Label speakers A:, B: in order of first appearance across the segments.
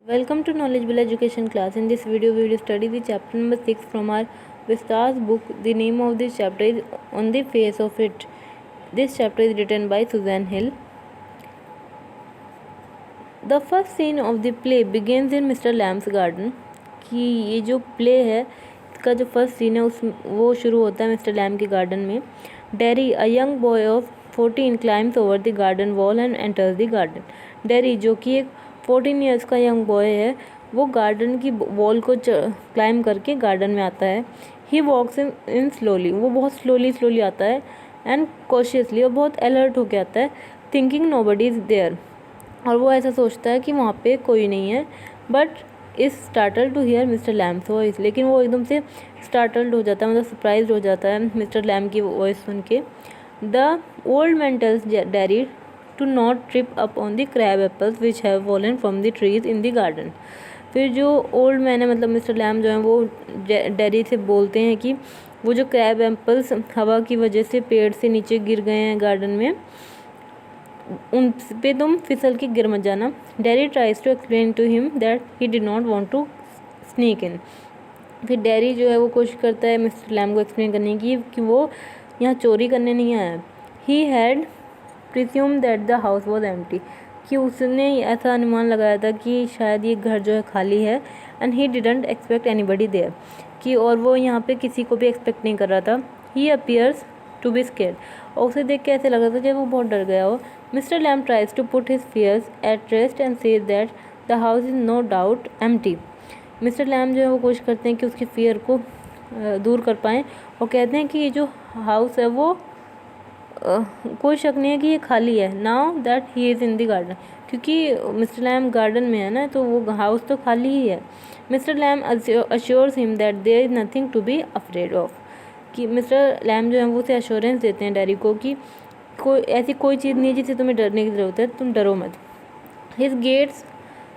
A: Welcome to Knowledgeable Education class. In this video, we will study the chapter number 6 from our Vistas book. The name of this chapter is On the Face of It. This chapter is written by Suzanne Hill. The first scene of the play begins in Mr. Lamb's garden. कि ये जो play है इसका जो first scene है वो शुरू होता है मिस्टर लैम्ब के गार्डन में. Dairy a young boy of 14 climbs over the garden wall and enters the garden. Dairy जो कि एक 14 ईयर्स का यंग बॉय है वो गार्डन की वॉल को क्लाइम करके गार्डन में आता है. ही वॉक्स इन स्लोली, वो बहुत स्लोली आता है एंड कॉशियसली, और बहुत अलर्ट होके आता है. थिंकिंग नोबडी इज़ देयर, और वो ऐसा सोचता है कि वहाँ पे कोई नहीं है. But is startled to hear mister Lamb's voice, लेकिन वो एकदम से स्टार्टल्ड हो जाता है, मतलब सरप्राइज हो जाता है मिस्टर लैम्ब की वॉइस सुन के. The old man tells Derry to not trip up on the crab apples which have fallen from the trees in the garden. फिर जो ओल्ड मैन है मतलब मिस्टर लैम्ब जो है वो डेरी से बोलते हैं कि वो जो क्रैब एप्पल्स हवा की वजह से पेड़ से नीचे गिर गए हैं गार्डन में, उन पे तुम फिसल के गिर मत जाना. Derry tries to explain to him that he did not want to sneak in. फिर डेरी जो है वो कोशिश करता है मिस्टर लैम्ब को एक्सप्लेन करने की कि वो यहाँ चोरी करने नहीं आया. He had presume that the house was empty, कि उसने ऐसा अनुमान लगाया था कि शायद ये घर जो है खाली है. And he didn't expect anybody there, कि और वो यहाँ पे किसी को भी एक्सपेक्ट नहीं कर रहा था. He appears to be scared, और उसे देख के ऐसे लग रहा था कि वो बहुत डर गया हो. Mr. Lamb tries to put his fears at rest and says that the house is no doubt empty. Mister Lamb जो है वो कोशिश करते हैं कि उसके फियर को दूर कर पाएँ, और कहते हैं कि ये जो हाउस है वो कोई शक नहीं है कि ये खाली है. Now that he is in the garden, क्योंकि मिस्टर लैम्ब गार्डन में है ना, तो वो हाउस तो खाली ही है. Mister Lamb assures him that there is nothing to be afraid of, कि मिस्टर लैम्ब जो है वो उसे अश्योरेंस देते हैं डेरी को कि ऐसी कोई चीज़ नहीं है जिससे तुम्हें डरने की ज़रूरत है, तुम डरो मत. His gates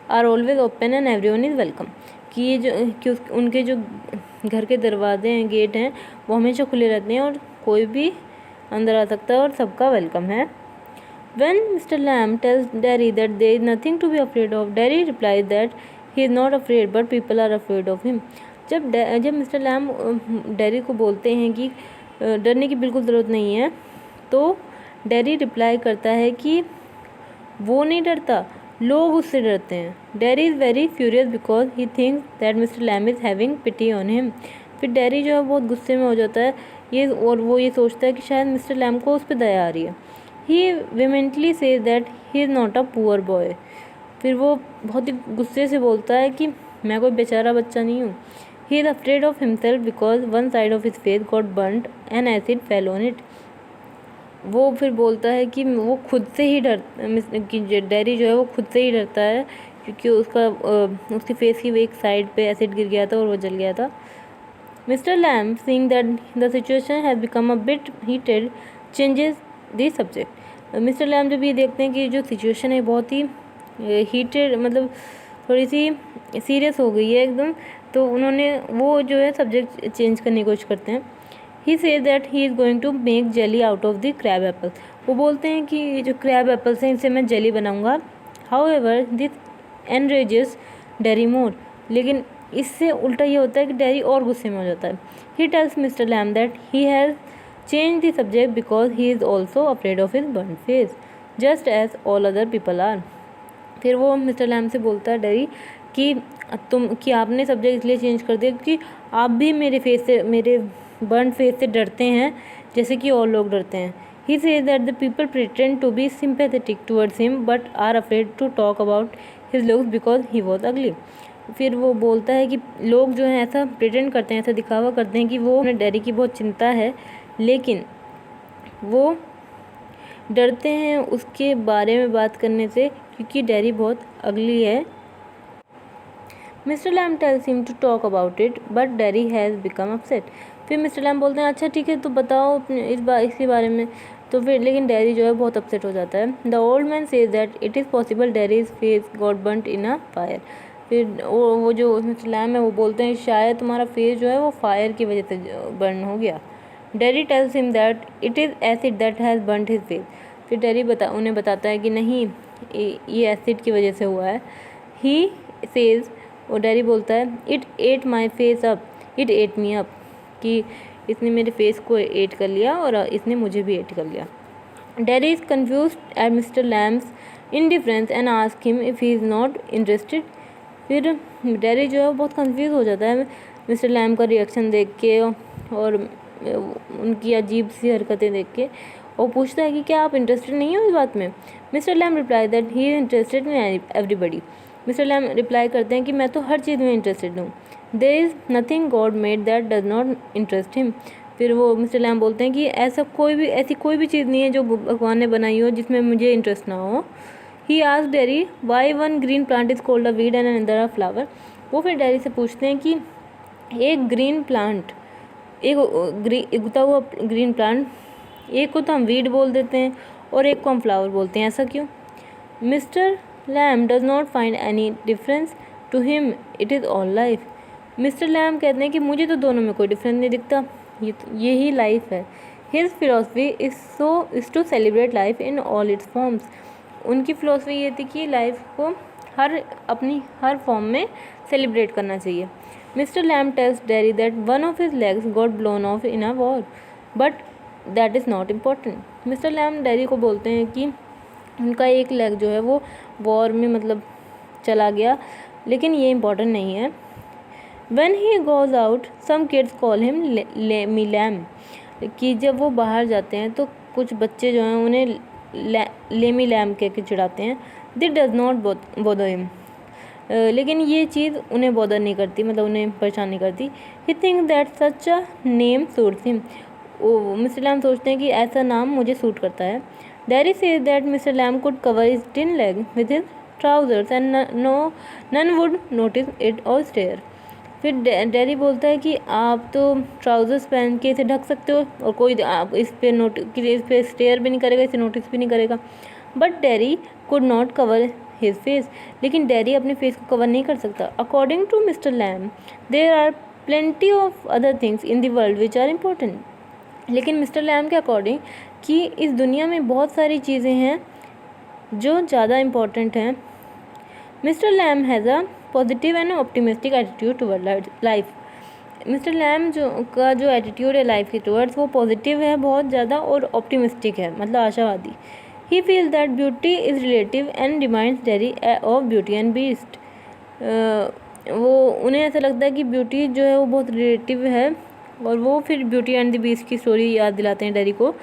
A: are always open and everyone is welcome, कि ये जो कि उनके जो घर के दरवाजे हैं, गेट हैं, वो हमेशा खुले रहते हैं और कोई भी अंदर आ सकता है और सबका वेलकम है. When Mr. Lamb tells Derry that there is nothing to be afraid of, Derry replies that he is not afraid but people are afraid of him. जब मिस्टर लैम्ब डेरी को बोलते हैं कि डरने की बिल्कुल ज़रूरत नहीं है, तो डेरी रिप्लाई करता है कि वो नहीं डरता, लोग उससे डरते हैं. Derry is very furious because he thinks that mister Lamb is having pity on him. फिर डेरी जो है बहुत गुस्से में हो जाता है ये, और वो ये सोचता है कि शायद मिस्टर लैम्ब को उस पर दया आ रही है. He vehemently says that he is not a poor boy. फिर वो बहुत ही गुस्से से बोलता है कि मैं कोई बेचारा बच्चा नहीं हूँ. He is afraid of himself because one side of his face got burned and acid fell on it. वो फिर बोलता है कि वो खुद से ही कि डेरी जो है वो खुद से ही डरता है, क्योंकि उसकी फेस की एक साइड पे एसिड गिर गया था और वो जल गया था. Mister lamb seeing that the situation has become a bit heated changes the subject. Mister lamb जब ये देखते हैं कि जो सिचुएशन है बहुत ही हीटेड, मतलब थोड़ी सी सीरियस हो गई है एकदम, तो उन्होंने वो जो है सब्जेक्ट चेंज करने की कोशिश करते हैं. He says that he is going to make jelly out of the crab apple. वो बोलते हैं कि ये जो क्रैब एप्पल्स हैं इनसे मैं जेली बनाऊंगा. हाउ एवर दिस एनरेजेस डेरी मोर, लेकिन इससे उल्टा ये होता है कि डेरी और गुस्से में हो जाता है. He tells mister Lamb that he has change the subject because he is also afraid of his burn face just as all other people are. फिर वो मिस्टर लैम्ब से बोलता है डेरी कि आपने सब्जेक्ट इसलिए चेंज कर दिया क्योंकि आप भी मेरे बर्न फेस से डरते हैं जैसे कि और लोग डरते हैं. He says that the people pretend to be sympathetic towards him but are afraid to talk about his looks because he was ugly. फिर वो बोलता है कि लोग जो हैं ऐसा प्रिटेंड करते हैं, ऐसा दिखावा करते हैं कि वो डेरी की बहुत चिंता है, लेकिन वो डरते हैं उसके बारे में बात करने से क्योंकि डेरी बहुत अगली है. Mister Lamb tells him to talk about it but Derry has become upset. फिर मिस्टर लैम्ब बोलते हैं अच्छा ठीक है तो बताओ अपने इसके बारे में. तो फिर लेकिन डेरी जो है बहुत अपसेट हो जाता है. The old man says that it is possible dairies face got burnt in a fire. फिर वो जो मिस्टर लैम्ब है वो बोलते हैं शायद तुम्हारा फेस जो है वो फायर की वजह से बर्न हो गया. Dairy tales him that it is acid that has burnt his face. फिर डेरी उन्हें बताता है कि नहीं, ये एसिड की वजह से हुआ है. ही सेज, और डैडी बोलता है it at my face up, it at me up, कि इसने मेरे फेस को एट कर लिया और इसने मुझे भी एट कर लिया। Derry is confuse at mister Lamb's indifference and ask him if he is not interested. फिर डैडी जो है वो बहुत कंफ्यूज हो जाता है मिस्टर लैम का रिएक्शन देख के और उनकी अजीब सी हरकतें देख के, और पूछता है कि क्या आप इंटरेस्टेड नहीं हो इस बात में। Mister Lamb reply that he is interested in everybody. Mister Lamb reply करते हैं कि मैं तो हर चीज़ में इंटरेस्टेड हूँ। There is nothing God made that does not interest him. फिर वो मिस्टर लैम बोलते हैं कि ऐसी कोई भी चीज़ नहीं है जो भगवान ने बनाई हो जिसमें मुझे इंटरेस्ट ना हो। He asked Derry why one green plant is called a weed and another a flower. वो फिर डैडी से पूछते हैं कि एक ग्रीन प्लांट, एक उगता हुआ ग्रीन प्लांट, एक को तो हम वीड बोल देते हैं और एक को हम फ्लावर बोलते हैं, ऐसा क्यों? Mister Lamb does not find any difference, to him it is all life. Mister Lamb कहते हैं कि मुझे तो दोनों में कोई डिफरेंस नहीं दिखता, यही लाइफ है। His philosophy is to celebrate life in all its forms. उनकी फ़िलोसफी ये थी कि लाइफ को अपनी हर फॉर्म में सेलिब्रेट करना चाहिए। Mister Lamb tells Derry that one of his legs got blown off in a war, but that is not important. Mister Lamb Derry को बोलते हैं कि उनका एक लेग जो है वो वॉर में मतलब चला गया, लेकिन ये इम्पॉर्टेंट नहीं है। When he goes out, some kids call him Lamey Lamb, कि जब वो बाहर जाते हैं तो कुछ बच्चे जो हैं उन्हें लेमी लैम कह के चिढ़ाते हैं। This does not bother him, लेकिन ये चीज़ उन्हें बॉदर नहीं करती, मतलब उन्हें परेशान नहीं करती। He think that such a name suits him. Mister Lamb सोचते हैं कि ऐसा नाम मुझे सूट करता है। Daddy says that mister Lamb could cover his tin leg with his trousers and none would notice it और स्टेयर। फिर डैडी बोलता है कि आप तो ट्राउजर्स पहन के इसे ढक सकते हो और कोई आप इस पे स्टेयर भी नहीं करेगा, इसे नोटिस भी नहीं करेगा। But Derry could not cover his face, लेकिन डैडी अपने फेस को कवर नहीं कर सकता। According to mister Lamb there are plenty of other things in the world which are important. लेकिन मिस्टर लैम के अकॉर्डिंग कि इस दुनिया में बहुत सारी चीज़ें हैं जो ज़्यादा इम्पोर्टेंट हैं। Mister Lamb has a positive and optimistic attitude toward life. Mister Lamb जो एटीट्यूड है लाइफ के टुवर्ड्स वो पॉजिटिव है बहुत ज़्यादा और ऑप्टिमिस्टिक है, मतलब आशावादी। He feel that beauty is relative and reminds daddy of beauty and beast. वो उन्हें ऐसा लगता है कि ब्यूटी जो है वो बहुत रिलेटिव है, और वो फिर ब्यूटी एंड द बीस्ट की स्टोरी याद दिलाते हैं डैडी को।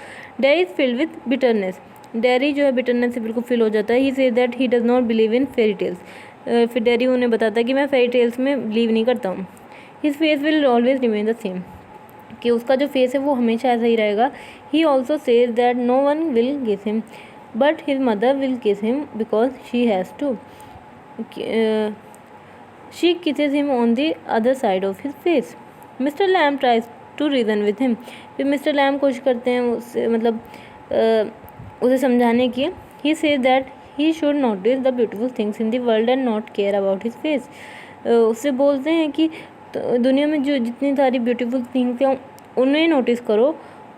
A: Derry is filled with bitterness. Derry जो है बिटरनेस से बिल्कुल फिल हो जाता है। He says that he does not believe in fairy tales. फिर डैडी उन्हें बताता है कि मैं फेरी टेल्स में बिलीव नहीं करता हूँ। His face will always remain the same, कि उसका जो फेस है वो हमेशा ऐसा ही रहेगा। He also says that no one will kiss him but his mother will kiss him because she has to. She kisses him on the other side of his face. Mister Lamb tries to reason with him. फिर mister Lamb कोशिश करते हैं उससे मतलब उसे समझाने की। He says that he should notice the beautiful things in the world and not care about his face. उससे बोलते हैं कि दुनिया में जो जितनी सारी ब्यूटीफुल थिंग्स हैं उन्हें नोटिस करो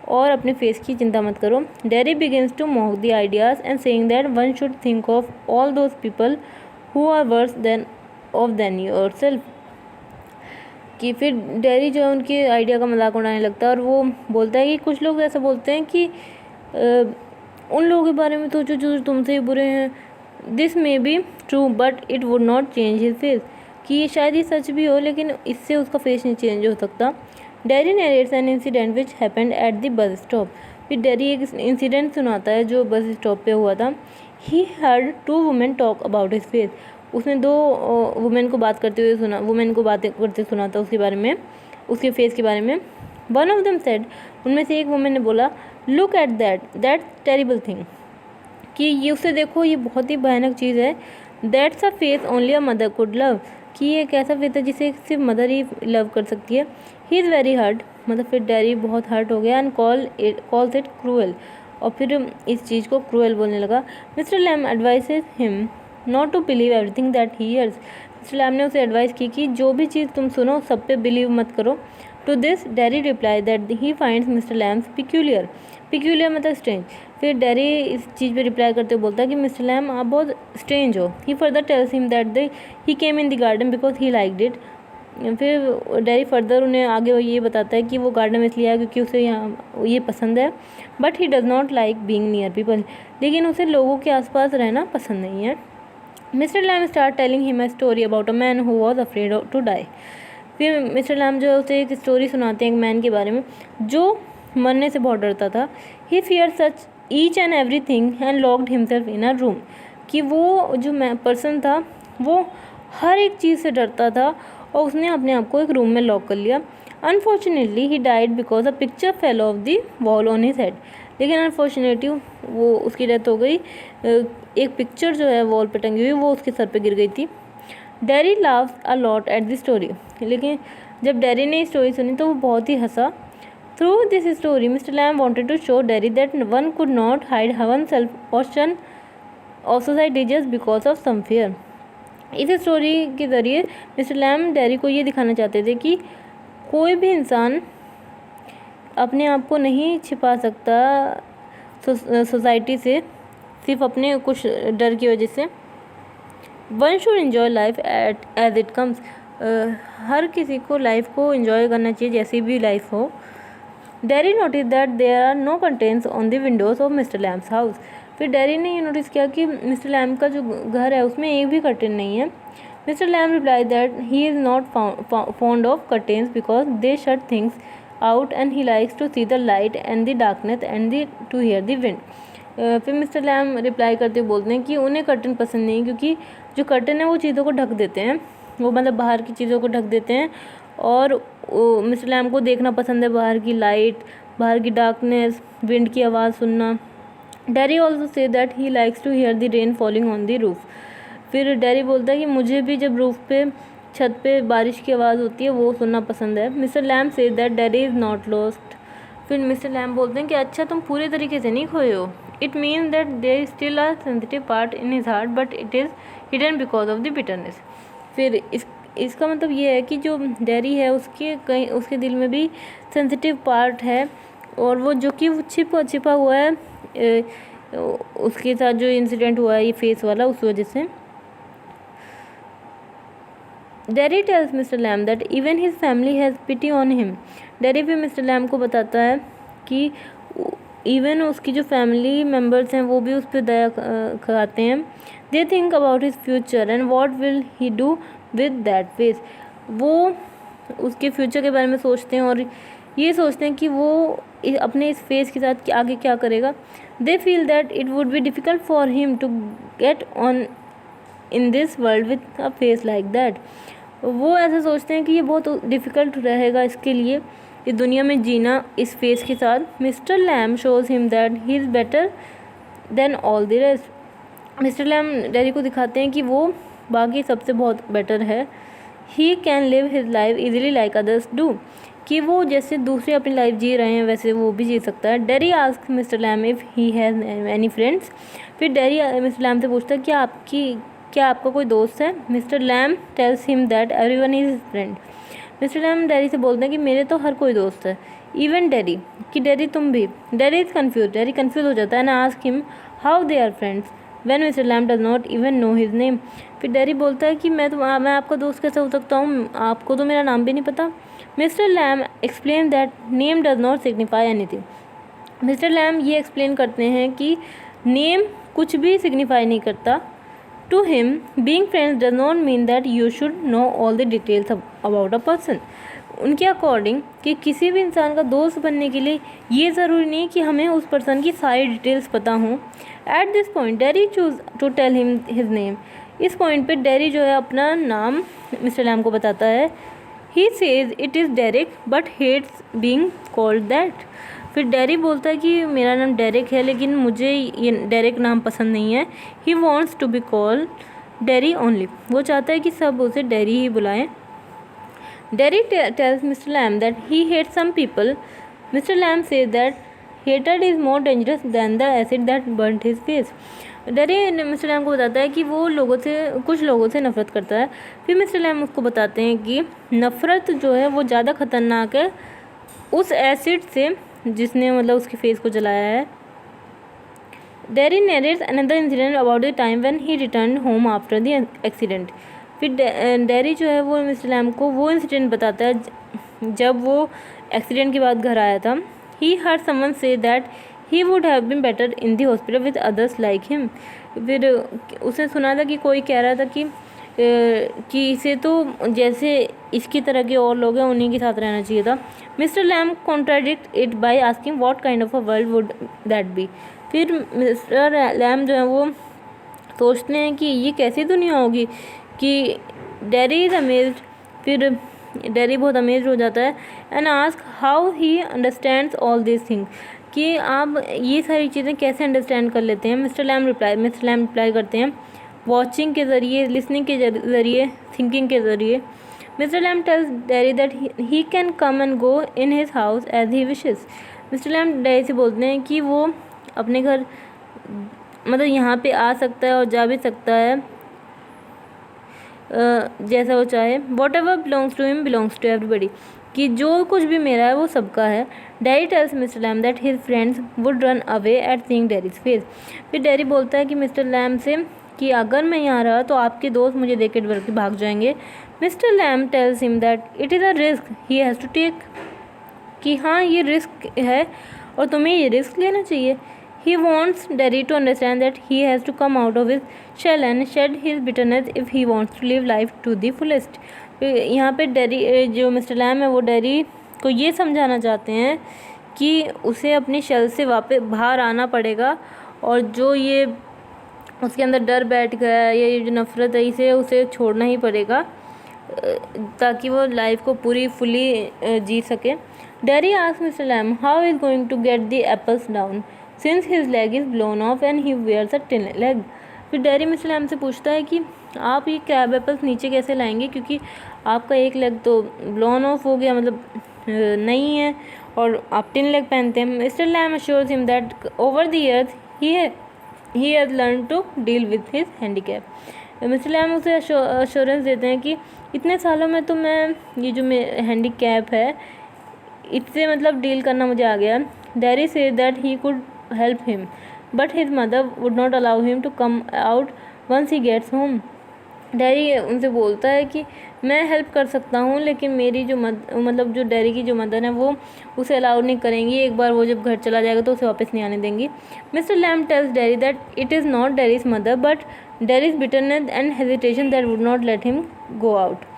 A: और अपने फेस की चिंता मत करो। Derry begins to mock the ideas and saying that one should think of all those people who are worse than yourself. कि फिर डैडी जो है उनके आइडिया का मजाक उड़ाने लगता है और वो बोलता है कि कुछ लोग ऐसा बोलते हैं कि उन लोगों के बारे में सोचो जो तुमसे बुरे हैं। This may be true but it would not change his face. कि ये शायद ही सच भी हो लेकिन इससे उसका फेस नहीं चेंज हो सकता। Derry narrates an incident which happened at the bus stop. फिर डैडी एक इंसिडेंट सुनाता है जो बस स्टॉप पे हुआ था। He heard two women talk about his face. उसने दो वुमेन को बात करते सुना था उसके बारे में, उसके फेस के बारे में। वन ऑफ देम सेड, उनमें से एक वुमेन ने बोला, look at that terrible thing. कि ये उसे देखो, ये बहुत ही भयानक चीज़ है। That's a face only a mother could love. कि ये एक ऐसा फेस है जिसे सिर्फ मदर ही लव कर सकती है। ही इज़ वेरी हर्ट, मतलब फिर डैडी बहुत हर्ट हो गया एंड कॉल्स इट क्रूअल। और फिर इस चीज़ को क्रूअल बोलने लगा। Mister Lamb advises him not to believe everything that he hears. Mister Lamb ने उसे एडवाइस की कि जो भी चीज़ तुम सुनो सब पे बिलीव मत करो। To this, Derry replied that he finds Mr. Lamb's peculiar. Peculiar मतलब strange. फिर डेरी इस चीज़ पे रिप्लाई करते हुए बोलता है कि मिस्टर लैम आप बहुत स्ट्रेंज हो. He further tells him that he came in the garden because he liked it. फिर डेरी फर्दर उन्हें आगे ये बताता है कि वो गार्डन में इसलिए आया क्योंकि उसे यहाँ ये पसंद है. But he does not like being near people. लेकिन उसे लोगों के आसपास रहना पसंद नहीं है. Mister Lamb start telling him a story about a man who was afraid to die. फिर मिस्टर लैम जो है उसे एक स्टोरी सुनाते हैं एक मैन के बारे में जो मरने से बहुत डरता था. He fear such each and every thing and locked himself in a room. कि वो जो पर्सन था वो हर एक चीज़ से डरता था और उसने अपने आप को एक रूम में लॉक कर लिया. Unfortunately he died because a picture fell off the wall on his head. लेकिन अनफॉर्चुनेटली वो उसकी डेथ हो गई. एक पिक्चर जो है वॉल पे टंगी हुई वो उसके सर पे गिर गई थी. Derry laughs a lot at the story. लेकिन जब डेरी ने स्टोरी सुनी तो वो बहुत ही हंसा. Through this story mister Lamb wanted to show Derry that one could not hide one self और shun of society just because of some fear. इस स्टोरी के ज़रिए मिस्टर लैम डेरी को ये दिखाना चाहते थे कि कोई भी इंसान अपने आप को नहीं छिपा सकता सोसाइटी से सिर्फ अपने कुछ डर की वजह से. One should enjoy life as it comes. हर किसी को लाइफ को इन्जॉय करना चाहिए जैसी भी लाइफ हो. Derry notice that there are no contents on the windows of mister Lamb's house. फिर डेरी ने ये नोटिस किया कि मिस्टर लैम का जो घर है उसमें एक भी कर्टेन नहीं है. Mister Lamb reply that he is not fond of curtains because they shut things out and he likes to see the light and the darkness and to hear the wind. फिर mister Lamb reply करते हुए बोलते हैं कि उन्हें curtain पसंद नहीं क्योंकि जो कर्टन है वो चीज़ों को ढक देते हैं. वो मतलब बाहर की चीज़ों को ढक देते हैं और मिस्टर लैम को देखना पसंद है बाहर की लाइट, बाहर की डार्कनेस, विंड की आवाज़ सुनना. Derry also say that he likes to hear the rain falling on the roof. फिर डेरी बोलता है कि मुझे भी जब रूफ पे छत पे बारिश की आवाज़ होती है वो सुनना पसंद है. मिस्टर लैम से that Derry is not lost. फिर मिस्टर लैम बोलते हैं कि अच्छा तुम पूरे तरीके से नहीं खोए हो. It means that there is still a sensitive part in his heart but it is hidden because of the bitterness. फिर इसका मतलब ये है कि जो डेरी है उसके कहीं उसके दिल में भी सेंसिटिव पार्ट है और वो जो कि वो छिपा हुआ है उसके साथ जो इंसिडेंट हुआ है ये फेस वाला उस वजह से. Derry tells mister Lamb that even his family has pity on him. Derry भी मिस्टर लैम को बताता है कि इवन उसकी जो फैमिली मेम्बर्स हैं वो भी उस पर दया खाते हैं. They think about his future and what will he do with that face. वो उसके फ्यूचर के बारे में सोचते हैं और ये सोचते हैं कि वो अपने इस फेस के साथ आगे क्या करेगा. They feel that it would be difficult for him to get on in this world with a face like that. वो ऐसा सोचते हैं कि ये बहुत डिफ़िकल्ट रहेगा इसके लिए इस दुनिया में जीना इस फेस के साथ. Mister Lamb shows him that he is better than all the rest. Mister Lamb Derry को दिखाते हैं कि वो बाकी सबसे बहुत बेटर है. He can live his life easily like others do. कि वो जैसे दूसरे अपनी लाइफ जी रहे हैं वैसे वो भी जी सकता है. Derry ask mister Lamb if he has any friends. फिर डेरी मिस्टर लैम से पूछता है क्या आपका कोई दोस्त है. Mister Lamb tells him that everyone is his friend. Mister Lamb Derry से बोलते हैं कि मेरे तो हर कोई दोस्त है इवन डेरी. कि डेरी तुम भी. Derry is confuse. Derry confuse हो जाता है ना ask him how they are friends when mister Lamb does not even know his name. फिर डेरी बोलता है कि मैं आपका दोस्त कैसे हो सकता हूँ, आपको तो मेरा नाम भी नहीं पता. Mister Lamb explain that name does not signify anything. Mister Lamb ये एक्सप्लेन करते हैं कि नेम कुछ भी सिग्निफाई नहीं करता. To him, being friends does not mean that you should know all the details about a person. उनके according कि किसी भी इंसान का दोस्त बनने के लिए ये ज़रूरी नहीं कि हमें उस पर्सन की सारी डिटेल्स पता हों. At this point Derry choose to tell him his name. इस पॉइंट पे डेरी जो है अपना नाम मिस्टर लैम को बताता है. He says it is Derrick but hates being called that. फिर डेरी बोलता है कि मेरा नाम डेरिक है लेकिन मुझे ये डेरिक नाम पसंद नहीं है. He wants to be called Derry only. वो चाहता है कि सब उसे डेरी ही बुलाएं. Derry tells mister Lamb that he hates some people. Mister Lamb says that hated is more dangerous than the acid that burnt his face. Derry mister Lamb को बताता है कि वो कुछ लोगों से नफ़रत करता है। फिर मिस्टर लैम उसको बताते हैं कि नफ़रत जो है वो ज़्यादा ख़तरनाक है उस एसिड से जिसने मतलब उसके फेस को जलाया है। Dairy narrates another incident about the time when he return home after the accident. फिर डेरी जो है वो मिस्टर लैम को वो इंसिडेंट बताता है जब वो एक्सीडेंट के बाद घर आया था। ही हर्ड समवन से that he would have been better in the hospital with others like him. फिर उसने सुना था कि कोई कह रहा था कि इसे तो जैसे इसकी तरह के और लोग हैं उन्हीं के साथ रहना चाहिए था। Mister Lamb contradict it by asking what kind of a world would that be. फिर मिस्टर लैम जो है वो सोचते हैं कि ये कैसी दुनिया होगी कि डेरी इज़ अमेज्ड। फिर डेरी बहुत अमेज्ड हो जाता है and ask how he understands all this thing, कि आप ये सारी चीज़ें कैसे अंडरस्टैंड कर लेते हैं। मिस्टर लैम रिप्लाई करते हैं वॉचिंग के ज़रिए, लिसनिंग के ज़रिए, थिंकिंग के ज़रिए। Mister Lamb tells Derry that he can come and go in his house as he wishes. Mister Lamb Derry से बोलते हैं कि वो अपने घर मतलब यहाँ पे आ सकता है और जा भी सकता है जैसा वो चाहे। Whatever belongs to him belongs to everybody, कि जो कुछ भी मेरा है वो सबका है। Derry tells mister Lamb that his friends would run away at seeing Derry's face. फिर डेरी बोलता है कि मिस्टर लैम से कि अगर मैं यहाँ रहा तो आपके दोस्त मुझे देख के डर के भाग जाएंगे। Mister Lamb tells him that it is a risk he has to take, कि हाँ ये रिस्क है और तुम्हें ये रिस्क लेना चाहिए। He wants Derry to understand that he has to come out of his shell and shed his bitterness if he wants to live life to the fullest। यहाँ पे डेरी जो मिस्टर लैम है वो dairy को ये समझाना चाहते हैं कि उसे अपनी शेल से वापस बाहर आना पड़ेगा और जो ये उसके अंदर डर बैठ गया है, ये जो नफ़रत है, इसे उसे छोड़ना ही पड़ेगा ताकि वो लाइफ को पूरी फुली जी सके। Derry asks mister Lamb how is going to get the apples down since his leg is blown off and he wears a tin leg. फिर डेरी मिस्टर लैम से पूछता है कि आप ये क्रैब एप्पल्स नीचे कैसे लाएंगे क्योंकि आपका एक लेग तो ब्लोन ऑफ हो गया, मतलब नहीं है, और आप टिन लेग पहनते हैं। Mister Lamb assures him that over the years he has learn to deal with his handicap. Mister Lamb उसे अश्योरेंस देते हैं कि इतने सालों में तो मैं ये जो हैंडीकैप है इससे मतलब डील करना मुझे आ गया। डेरी से that he could help him, but his mother would not allow him to come out once he gets home। Dairy उनसे बोलता है कि मैं हेल्प कर सकता हूँ लेकिन मेरी जो मतलब जो डेरी की जो मदर है वो उसे अलाउ नहीं करेंगी, एक बार वो जब घर चला जाएगा तो उसे वापस नहीं आने देंगी। Mister Lamb tells Derry that it is not Derry's mother but Derry's bitterness and hesitation that would not let him go out.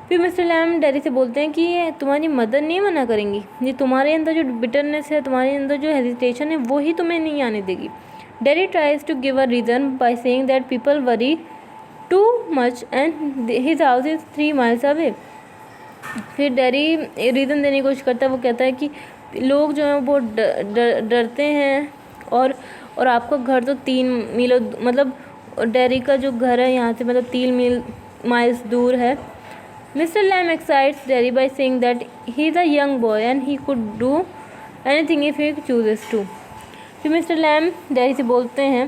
A: फिर मिस्टर लैम डेरी से बोलते हैं कि तुम्हारी मदर नहीं मना करेंगी, ये तुम्हारे अंदर जो बिटरनेस है, तुम्हारे अंदर जो हेजिटेशन है वो ही तुम्हें नहीं आने देगी। Derry tries to give a reason by saying that people worry too much and his house is 3 miles अवे। फिर डेरी रीज़न देने की कोशिश करता है, वो कहता है कि लोग जो हैं वो बहुत डरते हैं और आपका घर तो 3 मील मतलब डेरी का जो घर है यहाँ से मतलब 3 miles दूर है। Mr. Lamb excites Derry by saying that he is a young boy and he could do anything if he chooses to। फिर मिस्टर लैम डेरी से बोलते हैं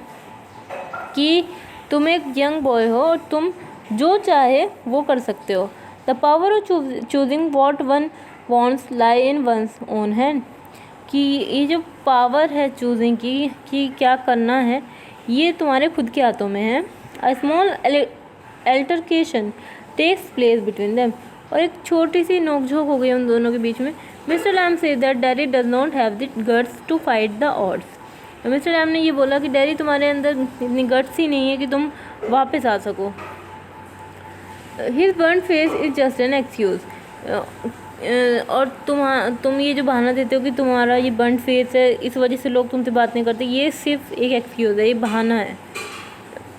A: कि तुम एक यंग बॉय हो और तुम जो चाहे वो कर सकते हो। The power of choosing what one wants lie in one's own hand, कि ये जो पावर है चूजिंग की कि क्या करना है ये तुम्हारे खुद के हाथों में है। A small altercation takes place between them, और एक छोटी सी नोकझोंक हो गई उन दोनों के बीच में। मिस्टर लैम से that Derry does not have the guts to fight the odds. Mister Lamb ने ये बोला कि डेरी तुम्हारे अंदर इतनी गट्स ही नहीं है कि तुम वापस आ सको। His burn face is just an excuse, और तुम ये जो बहाना देते हो कि तुम्हारा ये बर्न फेस है इस वजह से लोग तुमसे बात नहीं करते, ये सिर्फ एक एक्सक्यूज़ है, ये बहाना है।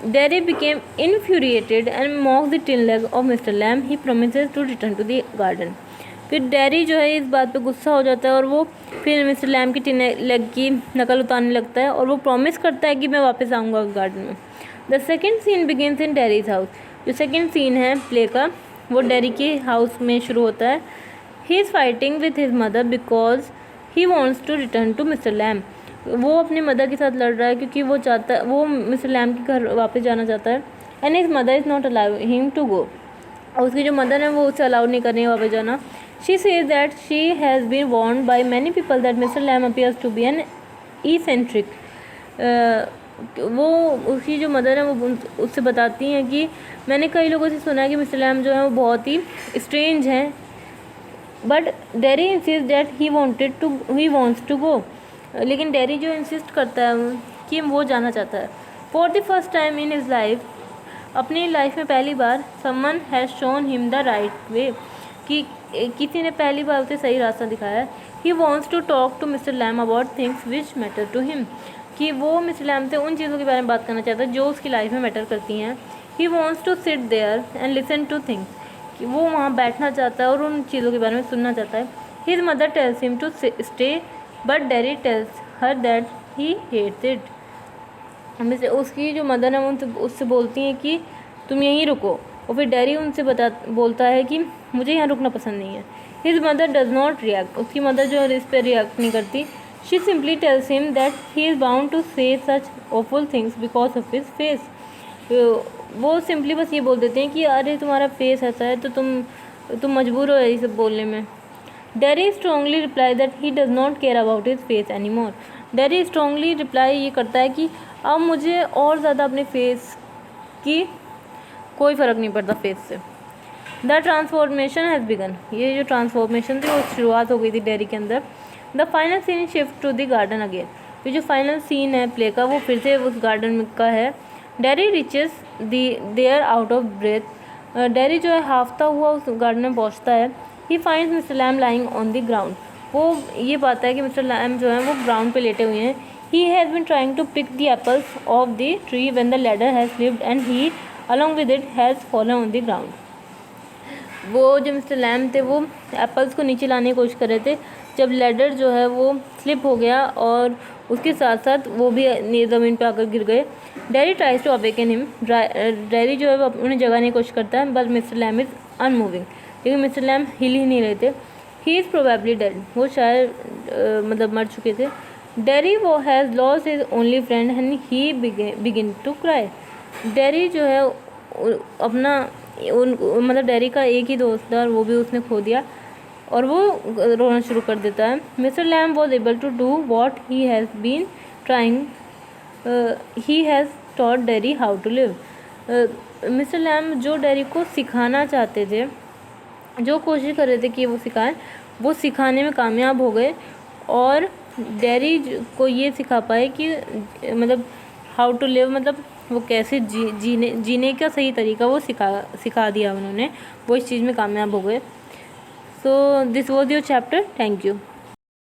A: Derry became infuriated and mocked the tin leg of Mr. Lamb. He promises to return to the garden। फिर डेरी जो है इस बात पे गुस्सा हो जाता है और वो फिर मिस्टर लैम की टिन लेग की नकल उतारने लगता है और वो प्रॉमिस करता है कि मैं वापस आऊँगा गार्डन में। The second scene begins in Derry's house. जो सेकेंड सीन है प्ले का वो डेरी के हाउस में शुरू होता है। He is fighting with his mother because he wants to return to mister Lamb. वो अपनी मदर के साथ लड़ रहा है क्योंकि वो मिस्टर लैम के घर वापस जाना चाहता है। And his mother is not allow him to go, और उसकी जो मदर है वो उसे अलाउड नहीं कर रही है वापस जाना। She says that she has been warned by many people that mister Lamb appears to be an eccentric. वो उसकी जो मदर है वो उससे बताती हैं कि मैंने कई लोगों से सुना है कि मिस्टर लैम जो है वो बहुत ही स्ट्रेंज हैं, but Derry insist that he wants to go. लेकिन डेरी जो इंसिस्ट करता है कि वो जाना चाहता है। For the first time in his life, अपनी लाइफ में पहली बार, someone has shown him the right way, कि किसी ने पहली बार उसे सही रास्ता दिखाया है। He wants to talk to mister Lamb about things which matter to him, कि वो मिस्टर लैम से उन चीज़ों के बारे में बात करना चाहता है जो उसकी लाइफ में मैटर करती हैं। He wants to sit there and listen to things, कि वो वहाँ बैठना चाहता है और उन चीज़ों के बारे में सुनना चाहता है। His mother tells him to stay, but Derry tells her that he hates it. हमें उसकी जो मदर है वो उससे बोलती हैं कि तुम यहीं रुको, और फिर डेरी उनसे बोलता है कि मुझे यहाँ रुकना पसंद नहीं है। His mother does not react, उसकी मदर जो है इस पर रिएक्ट नहीं करती। She simply tells him that he is bound to say such awful things because of his face. वो सिंपली बस ये बोल देते हैं कि अरे तुम्हारा फेस ऐसा है तो तुम मजबूर हो ये सब बोलने में। Dairy strongly reply that he does not care about his face any more. Dairy strongly reply ये करता है कि अब मुझे और ज़्यादा अपने फेस की कोई फ़र्क नहीं पड़ता फेस से। द ट्रांसफॉर्मेशन हैज़ बिगन, ये जो ट्रांसफॉर्मेशन थी वो शुरुआत हो गई थी डेरी के अंदर। The final scene shift to the garden again, ये जो फाइनल सीन है प्ले का वो फिर से उस गार्डन का है। Derry reaches there out of breath, Derry जो है हाफता हुआ उस गार्डन में पहुँचता है। He finds mister Lamb lying on the ground, वो ये पाता है कि मिस्टर लैम जो है वो ग्राउंड पे लेटे हुए हैं। He has been trying to pick the apples off the tree when the ladder has slipped and he along with it has fallen on the ground. वो जो मिस्टर लैम थे वो एप्पल्स को नीचे लाने की कोशिश कर रहे थे जब लैडर जो है वो स्लिप हो गया और उसके साथ साथ वो भी ज़मीन पे आकर गिर गए। Derry tries to awaken him, Derry जो है वो उन्हें जगाने की कोशिश करता है, but mister Lamb is unmoving, लेकिन मिस्टर लैम हिल ही नहीं रहे थे। ही इज़ प्रोबेबली डेड, वो शायद मतलब मर चुके थे। डेरी वो has lost his only friend and he begin to cry. Derry जो है अपना मतलब डेरी का एक ही दोस्त था और वो भी उसने खो दिया और वो रोना शुरू कर देता है। Mister Lamb was able to do what he has been trying, he has taught Derry how to live. Mister Lamb जो डेरी को सिखाना चाहते थे, जो कोशिश कर रहे थे कि वो सिखाएं, वो सिखाने में कामयाब हो गए और डेरी को ये सिखा पाए कि मतलब हाउ टू लिव, मतलब वो कैसे जीने का सही तरीका वो सिखा दिया उन्होंने, वो इस चीज़ में कामयाब हो गए। So this was your chapter, thank you.